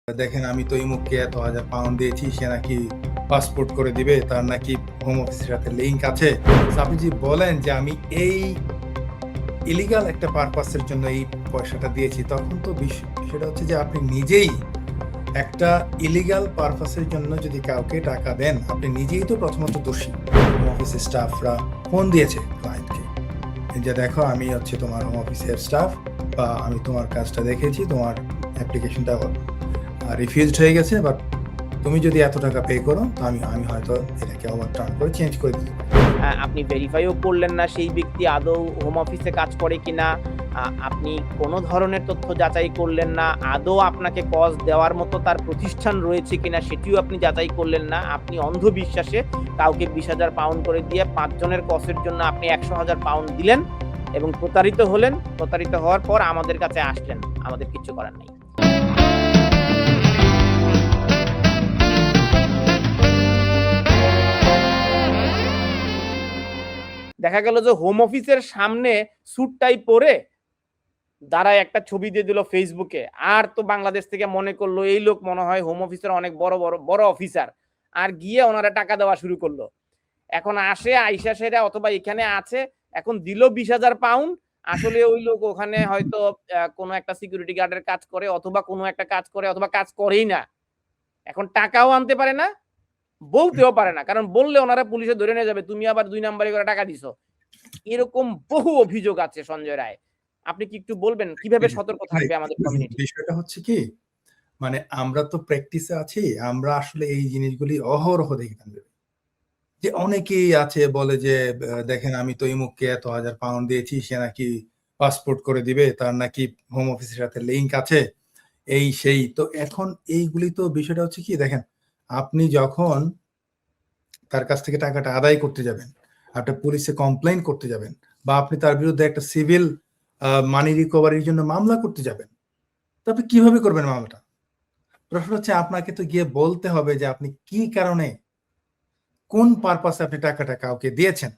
দেখেন আমি তো ইমুককে এত হাজার পাউন্ড দিয়েছি, সে নাকি পাসপোর্ট করে দিবে, তার নাকি হোম অফিসের সাথে লিঙ্ক আছে। আপনি যদি বলেন যে আমি এই ইলিগাল একটা পারপাসের জন্য এই পয়সাটা দিয়েছি, তখন তো সেটা হচ্ছে যে আপনি নিজেই একটা ইলিগাল পারপাসের জন্য যদি কাউকে টাকা দেন, আপনি নিজেই তো প্রথমত দোষী। হোম অফিসের স্টাফরা ফোন দিয়েছে ক্লায়েন্টকে যে দেখো আমি হচ্ছে তোমার হোম অফিসের স্টাফ, বা আমি তোমার কাজটা দেখেছি, তোমার অ্যাপ্লিকেশনটা রিফিউজড হয়ে গেছে, বাট তুমি যদি এত টাকা পে করো তো আমি হয়তো এটাকে ওভারটার্ন করে চেঞ্জ করে দিতে পারি। আপনি ভেরিফাইও করলেন না সেই ব্যক্তি আদৌ হোম অফিসে কাজ করে কিনা, আপনি কোনো ধরনের তথ্য যাচাই করলেন না, আদৌ আপনাকে কজ দেওয়ার মতো তার প্রতিষ্ঠান রয়েছে কিনা সেটিও আপনি যাচাই করলেন না। আপনি অন্ধবিশ্বাসে কাউকে 20,000 পাউন্ড করে দিয়ে 5 জনের কজের জন্য আপনি 100,000 পাউন্ড দিলেন এবং প্রতারিত হলেন। প্রতারিত হওয়ার পর আমাদের কাছে আসলেন, আমাদের কিচ্ছু করার নেই। দেখা গেল যে হোম অফিসের সামনে স্যুট টাই পরে দাঁড়ায় একটা ছবি দিয়ে দিল ফেসবুকে, আর তো বাংলাদেশ থেকে মনে করলো এই লোক মনে হয় হোম অফিসের অনেক বড় অফিসার, আর গিয়ে ওনারা টাকা দেওয়া শুরু করলো। এখন আসে আইসা সেরা অথবা এখানে আছে, এখন দিল 20,000 পাউন্ড। আসলে ওই লোক ওখানে হয়তো কোনো একটা সিকিউরিটি গার্ডের কাজ করে, অথবা কোনো একটা কাজ করে, অথবা কাজ করেই না। এখন টাকাও আনতে পারে না, বলতেও পারে না, কারণ বললে ওনারা পুলিশে ধরে নিয়ে যাবে, তুমি আবার 2 নাম্বারি করে টাকা দিছো। এরকম বহু অভিযোগ আছে সঞ্জয় রায়। আপনি কি একটু বলবেন কিভাবে সতর্ক থাকবে আমাদের কমিউনিটি? বিষয়টা হচ্ছে কি, মানে আমরা তো প্র্যাকটিসে আছি, আমরা আসলে এই জিনিসগুলি অহরহ দেখে থাকবে যে অনেকেই আছে বলে যে দেখেন আমি তো ইমুককে এত হাজার পাউন্ড দিয়েছি, সে নাকি পাসপোর্ট করে দিবে, তার নাকি হোম অফিসের সাথে লিঙ্ক আছে, এই সেই। তো এখন এইগুলি তো বিষয়টা হচ্ছে কি, দেখেন আপনি যখন তার কাছ থেকে টাকাটা আদায় করতে যাবেন, আপনি পুলিশে কমপ্লেইন করতে যাবেন, বা আপনি তার বিরুদ্ধে একটা সিভিল মানি রিকভারির জন্য মামলা করতে যাবেন, তো আপনি কিভাবে করবেন মামলাটা? প্রশ্ন হচ্ছে আপনাকে তো গিয়ে বলতে হবে যে আপনি কি কারণে, কোন পারপাসে আপনি টাকাটা কাউকে দিয়েছেন।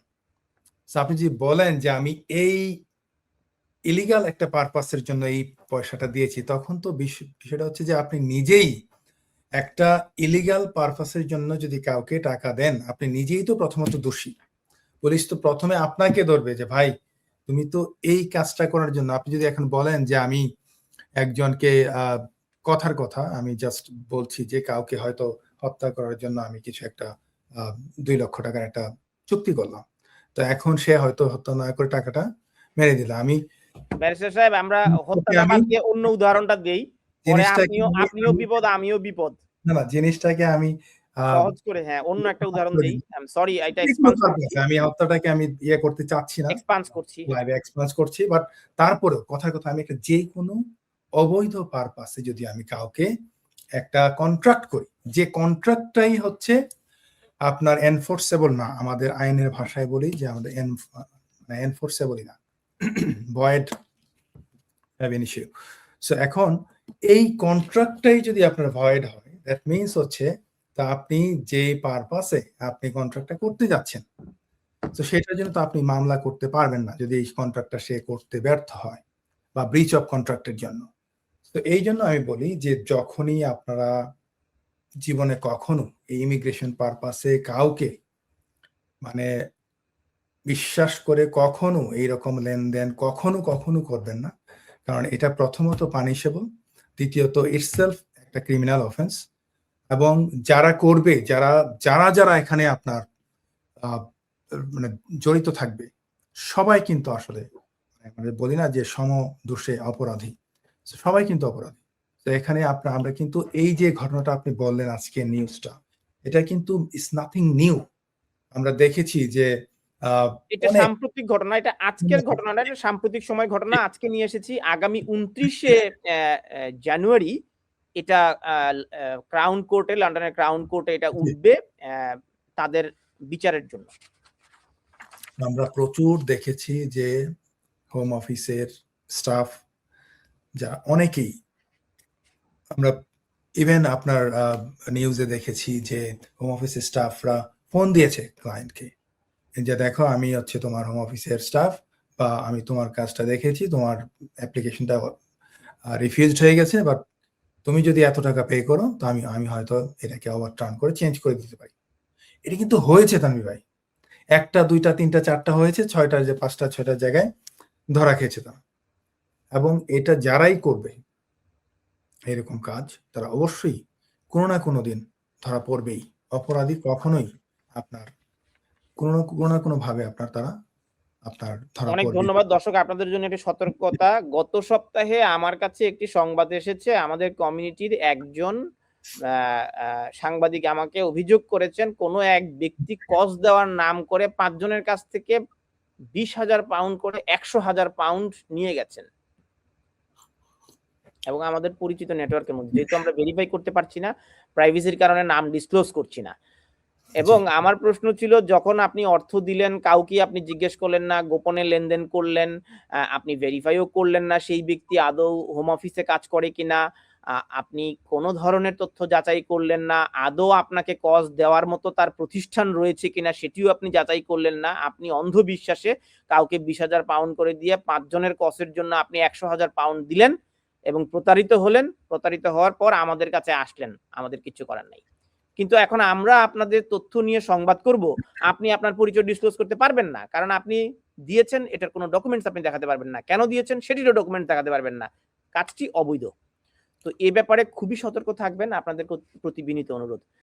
আপনি যদি বলেন যে আমি এই ইলিগাল একটা পারপাসের জন্য এই পয়সাটা দিয়েছি, তখন তো বিষয়টা হচ্ছে যে আপনি নিজেই একটা ইলিগাল পারপাসের জন্য যদি কাউকে টাকা দেন, আপনি নিজেই তো প্রথমত দোষী। পুলিশ তো প্রথমে আপনাকে ধরবে যে ভাই তুমি তো এই কাজটা করার জন্য, আপনি যদি এখন বলেন যে আমি একজনকে কথার কথা আমি জাস্ট বলছি যে কাউকে হয়তো হত্যা করার জন্য আমি কিছু একটা 2 লক্ষ টাকার একটা চুক্তি করলাম, তো এখন সে হয়তো হত্যা না করে টাকাটা মেরে দিল। আমি ব্যারিস্টার সাহেব আমরা হত্যাটা বাদ দিয়ে অন্য উদাহরণটা দেই, পরে আপনিও বিপদ আমিও বিপদ। না জিনিসটাকে আমি সহজ করে, হ্যাঁ, অন্য একটা উদাহরণ দেই। আই এম সরি, এটা এক্সপান্স করছি। আমি হত্যাটাকে আমি ইয়ে করতে চাচ্ছি না, এক্সপান্স করছি। লাইভে এক্সপান্স করছি, বাট তারপরেও কথার কথা আমি একটা যে কোনো অবৈধ পারপাসে যদি আমি কাউকে একটা কন্ট্রাক্ট করি, যে কন্ট্রাক্টটাই হচ্ছে আপনার এনফোর্সেবল না, আমাদের আইনের ভাষায় বলি যে আমাদের এনফোর্সেবলই না, void have an issue. So এখন এই কন্ট্রাক্টটাই যদি আপনার ভয়েড হয়, দ্যাট মিনস হচ্ছে তা আপনি যে পারপাসে আপনি কন্ট্রাক্টটা করতে যাচ্ছেন, তো সেটার জন্য তো আপনি মামলা করতে পারবেন না যদি এই কন্ট্রাক্টটা সে করতে ব্যর্থ হয়, বা ব্রিচ অফ কন্ট্রাক্টের জন্য। তো এই জন্য আমি বলি যে যখনই আপনারা জীবনে কখনো এই ইমিগ্রেশন পারপাসে কাউকে মানে বিশ্বাস করে কখনো এইরকম লেনদেন কখনো করবেন না, কারণ এটা প্রথমত পানিশেবল, দ্বিতীয়ত ইটসেলফ একটা ক্রিমিনাল অফেন্স, এবং যারা করবে, যারা এখানে আপনার মানে জড়িত থাকবে, সবাই কিন্তু আসলে মানে বলি না যে সম দোষে অপরাধী, সবাই কিন্তু অপরাধী। তো এখানে আমরা কিন্তু এই যে ঘটনাটা আপনি বললেন আজকে নিউজটা, এটা কিন্তু ইস নাথিং নিউ। আমরা দেখেছি যে এটা সাম্প্রতিক ঘটনা, এটা আজকের ঘটনা না, এটা সাম্প্রতিক সময় ঘটনা। আজকে নিয়ে এসেছি আগামী 29শে জানুয়ারি এটা ক্রাউন কোর্টে, লন্ডনের ক্রাউন কোর্টে এটা উঠবে তাদের বিচারের জন্য। আমরা প্রচুর দেখেছি যে হোম অফিসের স্টাফ যা অনেকেই, আমরা ইভেন আপনার নিউজে দেখেছি যে হোম অফিসের স্টাফরা ফোন দিয়েছে ক্লায়েন্টকে যে দেখো আমি হচ্ছে তোমার হোম অফিসের স্টাফ, বা আমি তোমার কাজটা দেখেছি, তোমার অ্যাপ্লিকেশনটা রিফিউজড হয়ে গেছে, বাট তুমি যদি এত টাকা পে করো তো আমি আমি হয়তো এটাকে ওভারটার্ন করে চেঞ্জ করে দিতে পারি। এটা কিন্তু হয়েছে তানভীর ভাই, একটা দুইটা তিনটা চারটা হয়েছে, ছয়টা যে পাঁচটা ছয়টা জায়গায় ধরা খেয়েছে তারা। এবং এটা যারাই করবে এরকম কাজ তারা অবশ্যই কোনো না কোনো দিন ধরা পড়বেই। অপরাধী কখনোই আপনার কোনো না কোনো ভাবে তারা আপনার ধরা অনেক পড়বে। ধন্যবাদ দর্শক, আপনাদের জন্য একটি সতর্কতা। গত সপ্তাহে আমার কাছে একটি সংবাদ এসেছে, আমাদের কমিউনিটির একজন সাংবাদিক আমাকে অভিযোগ করেছেন কোনো এক ব্যক্তি কজ দেওয়ার নাম করে 5 জনের কাছ থেকে 20,000 পাউন্ড করে 100,000 পাউন্ড নিয়ে গেছেন, এবং আমাদের পরিচিত নেটওয়ার্কের মধ্যে, যেহেতু আমরা ভেরিফাই করতে পারছি না, প্রাইভেসির কারণে নাম ডিসক্লোজ করছি না। এবং আমার প্রশ্ন ছিল, যখন আপনি অর্থ দিলেন কাউকে আপনি জিজ্ঞেস করলেন না, গোপনে লেনদেন করলেন, আপনি ভেরিফাইও করলেন না সেই ব্যক্তি আদৌ হোম অফিসে কাজ করে কিনা, আপনি কোনো ধরনের তথ্য যাচাই করলেন না, আদৌ আপনাকে কজ দেওয়ার মতো তার প্রতিষ্ঠান রয়েছে কিনা সেটিও আপনি যাচাই করলেন না, আপনি অন্ধ বিশ্বাসে কাউকে 20,000 পাউন্ড করে দিয়ে 5 জনের কজের জন্য আপনি 100,000 পাউন্ড দিলেন এবং প্রতারিত হলেন। প্রতারিত হওয়ার পর আমাদের কাছে আসলেন, আমাদের কিছু করার নাই। কিন্তু এখন আমরা আপনাদের তথ্য নিয়ে সংবাদ করব, আপনি আপনার পরিচয় ডিসক্লোজ করতে পারবেন না, কারণ আপনি দিয়েছেন এটার কোনো ডকুমেন্টস আপনি দেখাতে পারবেন না, কেন দিয়েছেন সেটিরও ডকুমেন্ট দেখাতে পারবেন না, কাজটি অবৈধ। তো এই ব্যাপারে খুবই সতর্ক থাকবেন, আপনাদের প্রতি বিনীত অনুরোধ।